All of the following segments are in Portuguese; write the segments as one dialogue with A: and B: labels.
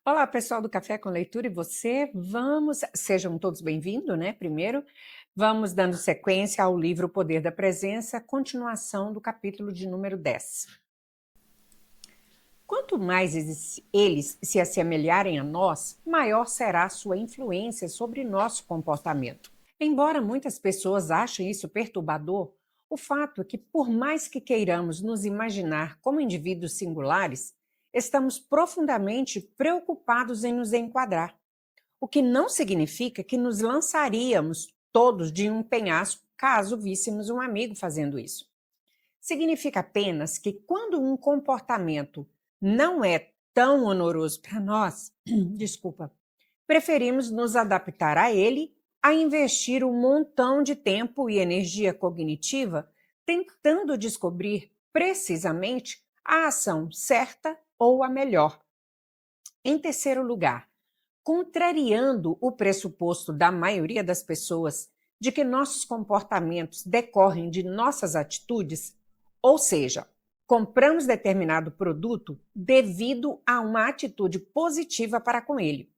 A: Olá, pessoal do Café com Leitura e você, sejam todos bem-vindos, né? Primeiro, vamos dando sequência ao livro O Poder da Presença, continuação do capítulo de número 10. Quanto mais eles se assemelharem a nós, maior será a sua influência sobre nosso comportamento. Embora muitas pessoas achem isso perturbador, o fato é que, por mais que queiramos nos imaginar como indivíduos singulares, estamos profundamente preocupados em nos enquadrar, o que não significa que nos lançaríamos todos de um penhasco caso víssemos um amigo fazendo isso. Significa apenas que quando um comportamento não é tão honoroso para nós, desculpa, preferimos nos adaptar a ele a investir um montão de tempo e energia cognitiva tentando descobrir precisamente a ação certa ou a melhor. Em terceiro lugar, contrariando o pressuposto da maioria das pessoas de que nossos comportamentos decorrem de nossas atitudes, ou seja, compramos determinado produto devido a uma atitude positiva para com ele.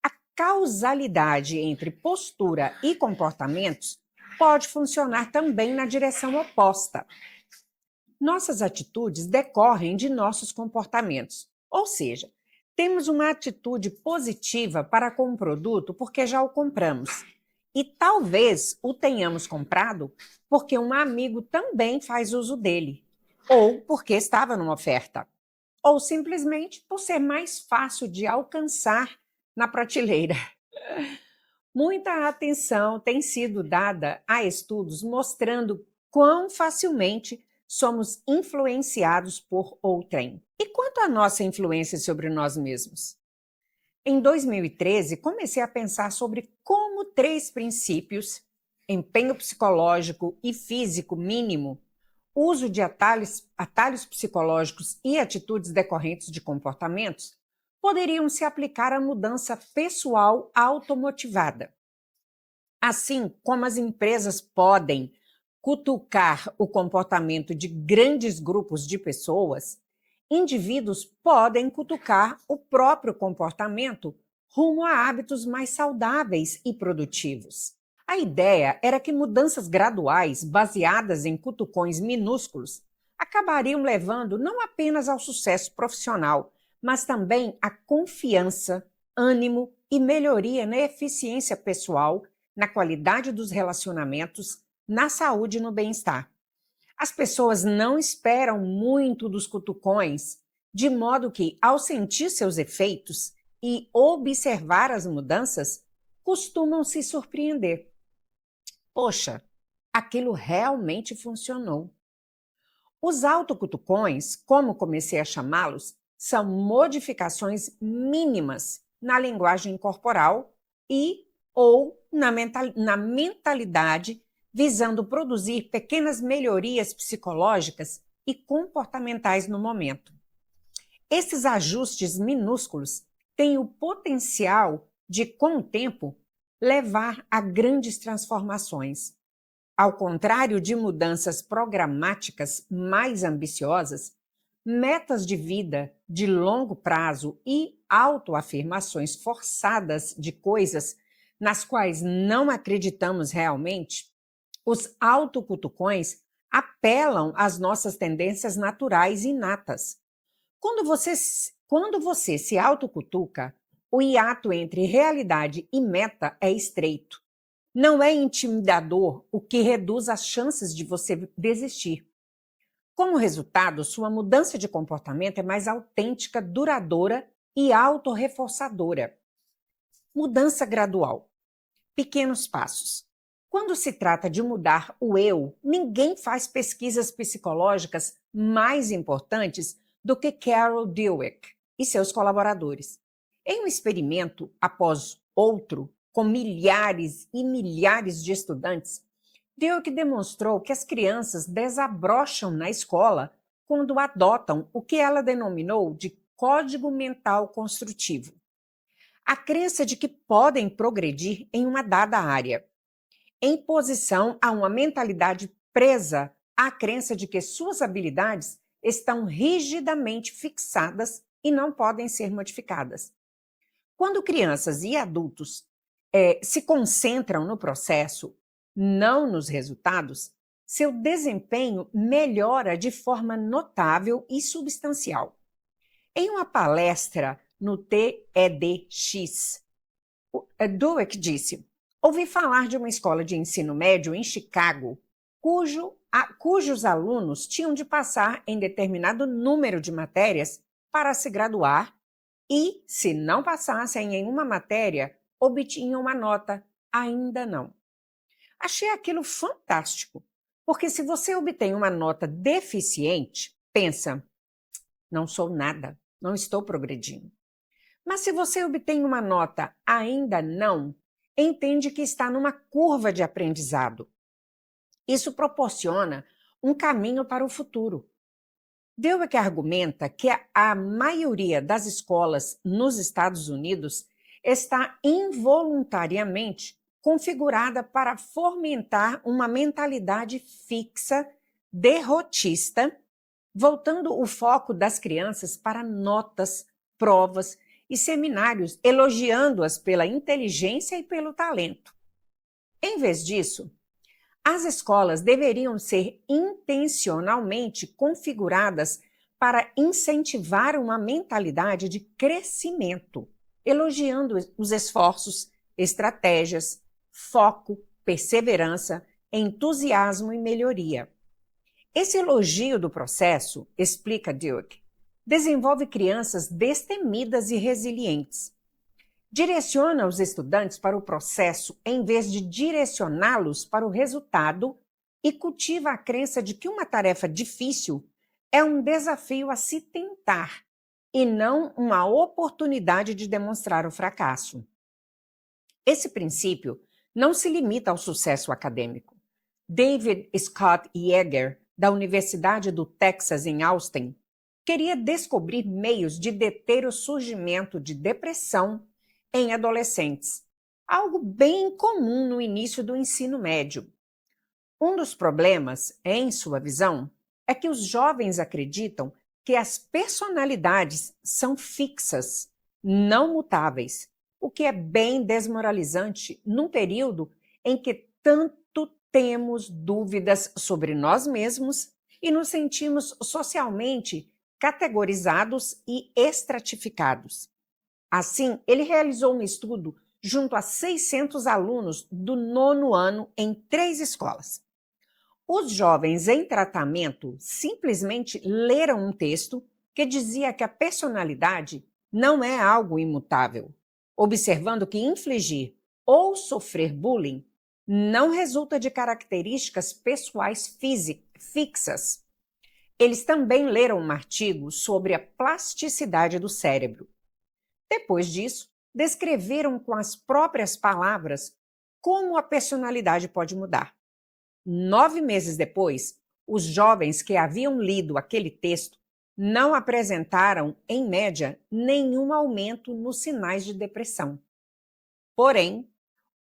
A: A causalidade entre postura e comportamentos pode funcionar também na direção oposta. Nossas atitudes decorrem de nossos comportamentos, ou seja, temos uma atitude positiva para com um produto porque já o compramos. E talvez o tenhamos comprado porque um amigo também faz uso dele, ou porque estava numa oferta, ou simplesmente por ser mais fácil de alcançar na prateleira. Muita atenção tem sido dada a estudos mostrando quão facilmente somos influenciados por outrem. E quanto à nossa influência sobre nós mesmos? Em 2013, comecei a pensar sobre como 3 princípios, empenho psicológico e físico mínimo, uso de atalhos psicológicos e atitudes decorrentes de comportamentos, poderiam se aplicar à mudança pessoal automotivada. Assim como as empresas podem cutucar o comportamento de grandes grupos de pessoas, indivíduos podem cutucar o próprio comportamento rumo a hábitos mais saudáveis e produtivos. A ideia era que mudanças graduais, baseadas em cutucões minúsculos, acabariam levando não apenas ao sucesso profissional, mas também à confiança, ânimo e melhoria na eficiência pessoal, na qualidade dos relacionamentos, na saúde e no bem-estar. As pessoas não esperam muito dos cutucões, de modo que, ao sentir seus efeitos e observar as mudanças, costumam se surpreender. Poxa, aquilo realmente funcionou. Os autocutucões, como comecei a chamá-los, são modificações mínimas na linguagem corporal e ou na mentalidade, visando produzir pequenas melhorias psicológicas e comportamentais no momento. Esses ajustes minúsculos têm o potencial de, com o tempo, levar a grandes transformações. Ao contrário de mudanças programáticas mais ambiciosas, metas de vida de longo prazo e autoafirmações forçadas de coisas nas quais não acreditamos realmente, os autocutucões apelam às nossas tendências naturais inatas. Quando você se autocutuca, o hiato entre realidade e meta é estreito. Não é intimidador, o que reduz as chances de você desistir. Como resultado, sua mudança de comportamento é mais autêntica, duradoura e autorreforçadora. Mudança gradual. Pequenos passos. Quando se trata de mudar o eu, ninguém faz pesquisas psicológicas mais importantes do que Carol Dweck e seus colaboradores. Em um experimento após outro, com milhares e milhares de estudantes, Dweck demonstrou que as crianças desabrocham na escola quando adotam o que ela denominou de código mental construtivo. A crença de que podem progredir em uma dada área, em posição a uma mentalidade presa à crença de que suas habilidades estão rigidamente fixadas e não podem ser modificadas. Quando crianças e adultos se concentram no processo, não nos resultados, seu desempenho melhora de forma notável e substancial. Em uma palestra no TEDx, Dweck disse: ouvi falar de uma escola de ensino médio em Chicago, cujos alunos tinham de passar em determinado número de matérias para se graduar e, se não passassem em uma matéria, obtinham uma nota ainda não. Achei aquilo fantástico, porque se você obtém uma nota deficiente, pensa, não sou nada, não estou progredindo. Mas se você obtém uma nota ainda não, entende que está numa curva de aprendizado. Isso proporciona um caminho para o futuro. Dweck argumenta que a maioria das escolas nos Estados Unidos está involuntariamente configurada para fomentar uma mentalidade fixa, derrotista, voltando o foco das crianças para notas, provas e seminários, elogiando-as pela inteligência e pelo talento. Em vez disso, as escolas deveriam ser intencionalmente configuradas para incentivar uma mentalidade de crescimento, elogiando os esforços, estratégias, foco, perseverança, entusiasmo e melhoria. Esse elogio do processo, explica Dweck, desenvolve crianças destemidas e resilientes. Direciona os estudantes para o processo em vez de direcioná-los para o resultado e cultiva a crença de que uma tarefa difícil é um desafio a se tentar e não uma oportunidade de demonstrar o fracasso. Esse princípio não se limita ao sucesso acadêmico. David Scott Yeager, da Universidade do Texas em Austin, queria descobrir meios de deter o surgimento de depressão em adolescentes, algo bem comum no início do ensino médio. Um dos problemas, em sua visão, é que os jovens acreditam que as personalidades são fixas, não mutáveis, o que é bem desmoralizante num período em que tanto temos dúvidas sobre nós mesmos e nos sentimos socialmente categorizados e estratificados. Assim, ele realizou um estudo junto a 600 alunos do 9º ano em 3 escolas. Os jovens em tratamento simplesmente leram um texto que dizia que a personalidade não é algo imutável, observando que infligir ou sofrer bullying não resulta de características pessoais fixas. Eles também leram um artigo sobre a plasticidade do cérebro. Depois disso, descreveram com as próprias palavras como a personalidade pode mudar. 9 meses depois, os jovens que haviam lido aquele texto não apresentaram, em média, nenhum aumento nos sinais de depressão. Porém,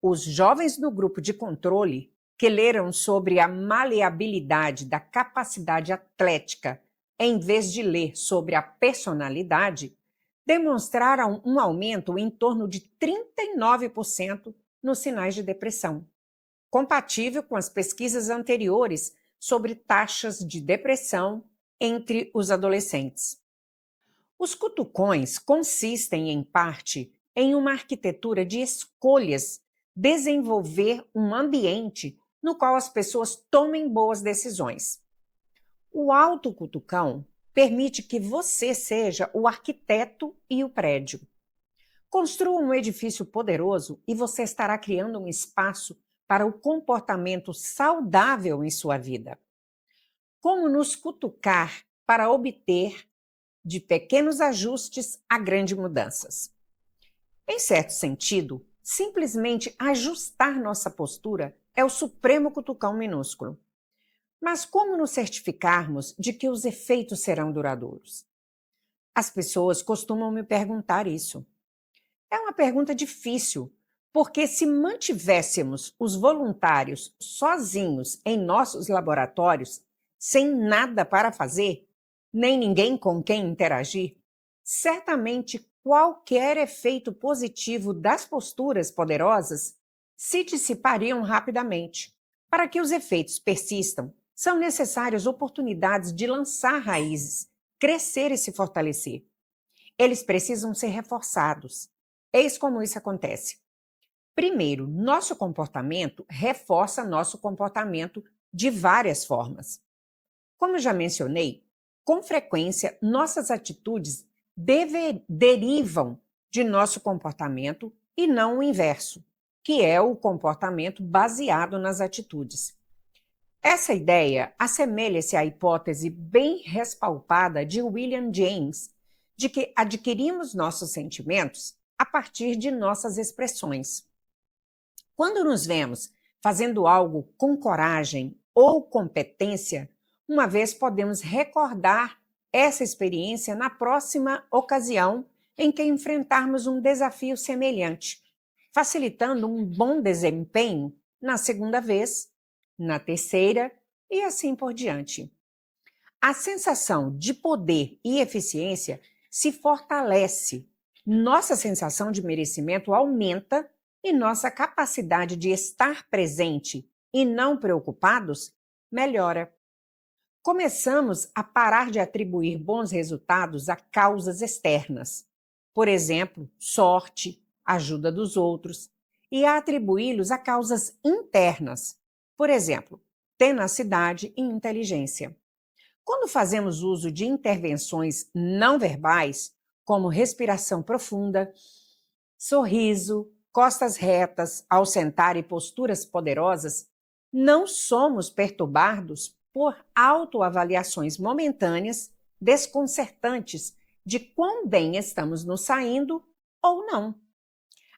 A: os jovens no grupo de controle, que leram sobre a maleabilidade da capacidade atlética, em vez de ler sobre a personalidade, demonstraram um aumento em torno de 39% nos sinais de depressão, compatível com as pesquisas anteriores sobre taxas de depressão entre os adolescentes. Os cutucões consistem, em parte, em uma arquitetura de escolhas, desenvolver um ambiente no qual as pessoas tomem boas decisões. O autocutucão permite que você seja o arquiteto e o prédio. Construa um edifício poderoso e você estará criando um espaço para o comportamento saudável em sua vida. Como nos cutucar para obter, de pequenos ajustes a grandes mudanças? Em certo sentido, simplesmente ajustar nossa postura é o supremo cutucão minúsculo. Mas como nos certificarmos de que os efeitos serão duradouros? As pessoas costumam me perguntar isso. É uma pergunta difícil, porque se mantivéssemos os voluntários sozinhos em nossos laboratórios, sem nada para fazer, nem ninguém com quem interagir, certamente qualquer efeito positivo das posturas poderosas se dissipariam rapidamente. Para que os efeitos persistam, são necessárias oportunidades de lançar raízes, crescer e se fortalecer. Eles precisam ser reforçados. Eis como isso acontece. Primeiro, nosso comportamento reforça nosso comportamento de várias formas. Como já mencionei, com frequência nossas atitudes derivam de nosso comportamento e não o inverso, que é o comportamento baseado nas atitudes. Essa ideia assemelha-se à hipótese bem respalpada de William James de que adquirimos nossos sentimentos a partir de nossas expressões. Quando nos vemos fazendo algo com coragem ou competência, uma vez podemos recordar essa experiência na próxima ocasião em que enfrentarmos um desafio semelhante, facilitando um bom desempenho na segunda vez, na terceira e assim por diante. A sensação de poder e eficiência se fortalece, nossa sensação de merecimento aumenta e nossa capacidade de estar presente e não preocupados melhora. Começamos a parar de atribuir bons resultados a causas externas, por exemplo, sorte, ajuda dos outros, e a atribuí-los a causas internas, por exemplo, tenacidade e inteligência. Quando fazemos uso de intervenções não verbais, como respiração profunda, sorriso, costas retas ao sentar e posturas poderosas, não somos perturbados por autoavaliações momentâneas, desconcertantes de quão bem estamos nos saindo ou não.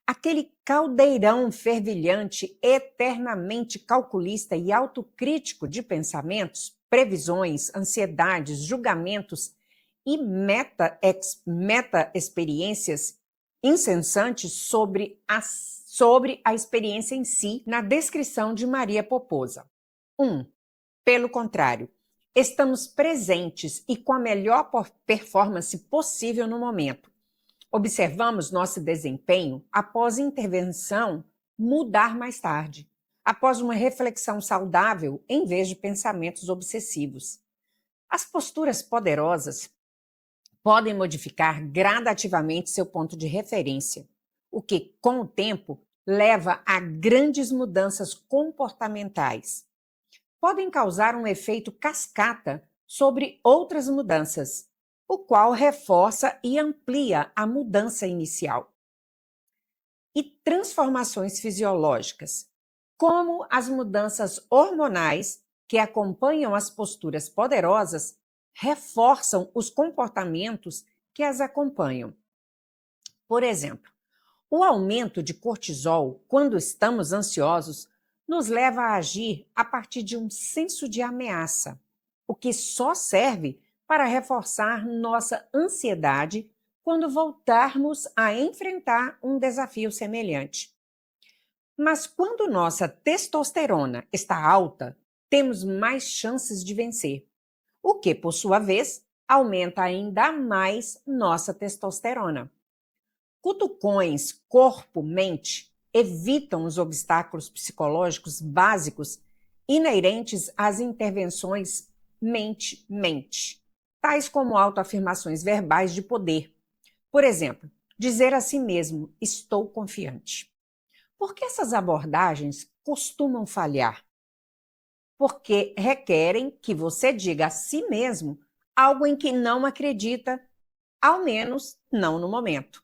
A: Aquele caldeirão fervilhante, eternamente calculista e autocrítico de pensamentos, previsões, ansiedades, julgamentos e meta-experiências incessantes sobre a experiência em si, na descrição de Maria Poposa. 1. Pelo contrário, estamos presentes e com a melhor performance possível no momento. Observamos nosso desempenho após intervenção mudar mais tarde, após uma reflexão saudável em vez de pensamentos obsessivos. As posturas poderosas podem modificar gradativamente seu ponto de referência, o que, com o tempo, leva a grandes mudanças comportamentais. Podem causar um efeito cascata sobre outras mudanças, o qual reforça e amplia a mudança inicial. E transformações fisiológicas, como as mudanças hormonais que acompanham as posturas poderosas, reforçam os comportamentos que as acompanham. Por exemplo, o aumento de cortisol quando estamos ansiosos nos leva a agir a partir de um senso de ameaça, o que só serve para reforçar nossa ansiedade quando voltarmos a enfrentar um desafio semelhante. Mas quando nossa testosterona está alta, temos mais chances de vencer, o que, por sua vez, aumenta ainda mais nossa testosterona. Cutucões corpo-mente evitam os obstáculos psicológicos básicos inerentes às intervenções mente-mente, tais como autoafirmações verbais de poder. Por exemplo, dizer a si mesmo, estou confiante. Por que essas abordagens costumam falhar? Porque requerem que você diga a si mesmo algo em que não acredita, ao menos não no momento.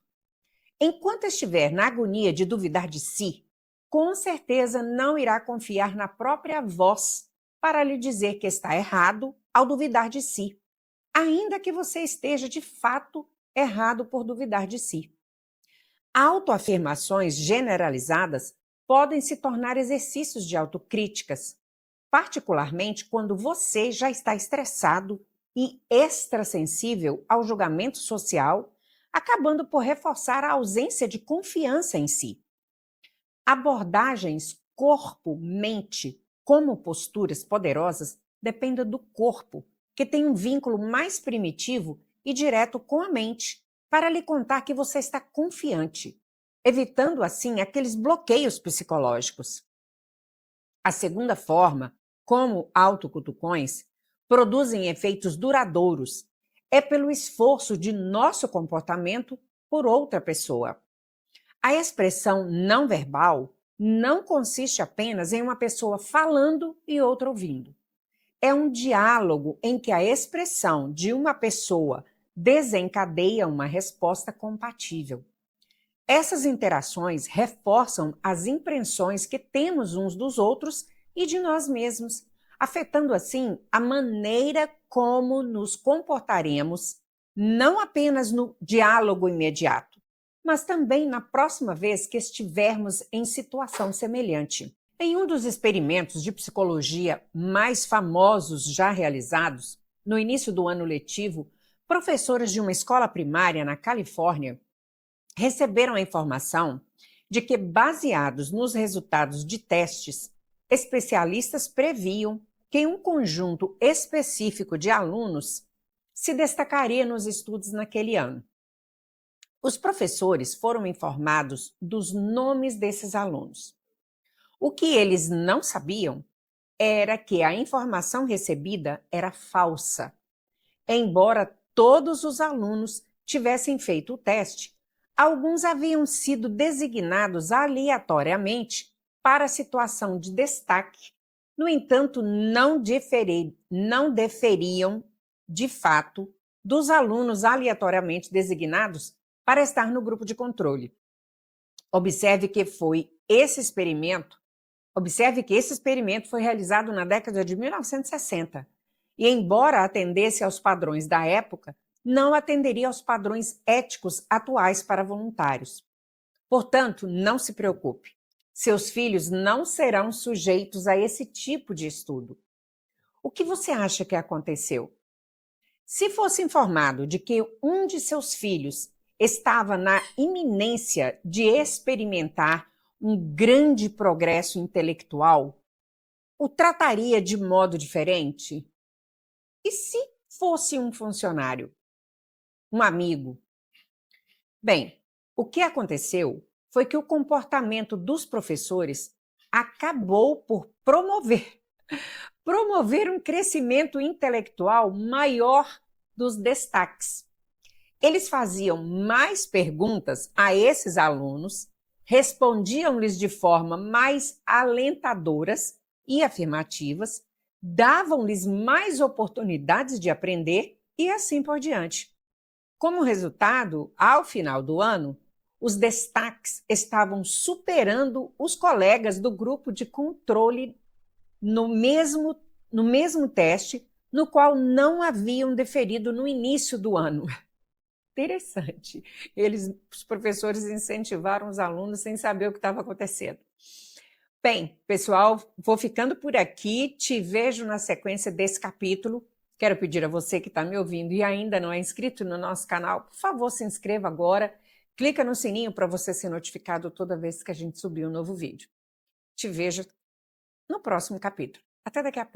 A: Enquanto estiver na agonia de duvidar de si, com certeza não irá confiar na própria voz para lhe dizer que está errado ao duvidar de si, ainda que você esteja de fato errado por duvidar de si. Autoafirmações generalizadas podem se tornar exercícios de autocríticas, particularmente quando você já está estressado e extrasensível ao julgamento social, acabando por reforçar a ausência de confiança em si. Abordagens corpo-mente, como posturas poderosas, dependem do corpo, que tem um vínculo mais primitivo e direto com a mente, para lhe contar que você está confiante, evitando assim aqueles bloqueios psicológicos. A segunda forma, como autocutucões, produzem efeitos duradouros, é pelo esforço de nosso comportamento por outra pessoa. A expressão não verbal não consiste apenas em uma pessoa falando e outra ouvindo. É um diálogo em que a expressão de uma pessoa desencadeia uma resposta compatível. Essas interações reforçam as impressões que temos uns dos outros e de nós mesmos, afetando assim a maneira como nos comportaremos, não apenas no diálogo imediato, mas também na próxima vez que estivermos em situação semelhante. Em um dos experimentos de psicologia mais famosos já realizados, no início do ano letivo, professores de uma escola primária na Califórnia receberam a informação de que, baseados nos resultados de testes, especialistas previam que um conjunto específico de alunos se destacaria nos estudos naquele ano. Os professores foram informados dos nomes desses alunos. O que eles não sabiam era que a informação recebida era falsa. Embora todos os alunos tivessem feito o teste, alguns haviam sido designados aleatoriamente para a situação de destaque. No entanto, não diferiam, de fato, dos alunos aleatoriamente designados para estar no grupo de controle. Observe que esse experimento foi realizado na década de 1960 e, embora atendesse aos padrões da época, não atenderia aos padrões éticos atuais para voluntários. Portanto, não se preocupe. Seus filhos não serão sujeitos a esse tipo de estudo. O que você acha que aconteceu? Se fosse informado de que um de seus filhos estava na iminência de experimentar um grande progresso intelectual, o trataria de modo diferente? E se fosse um funcionário? Um amigo? Bem, o que aconteceu foi que o comportamento dos professores acabou por promover um crescimento intelectual maior dos destaques. Eles faziam mais perguntas a esses alunos, respondiam-lhes de forma mais alentadoras e afirmativas, davam-lhes mais oportunidades de aprender e assim por diante. Como resultado, ao final do ano, os destaques estavam superando os colegas do grupo de controle no mesmo teste, no qual não haviam deferido no início do ano. Interessante. Os professores incentivaram os alunos sem saber o que estava acontecendo. Bem, pessoal, vou ficando por aqui. Te vejo na sequência desse capítulo. Quero pedir a você que está me ouvindo e ainda não é inscrito no nosso canal, por favor, se inscreva agora. Clica no sininho para você ser notificado toda vez que a gente subir um novo vídeo. Te vejo no próximo capítulo. Até daqui a pouco.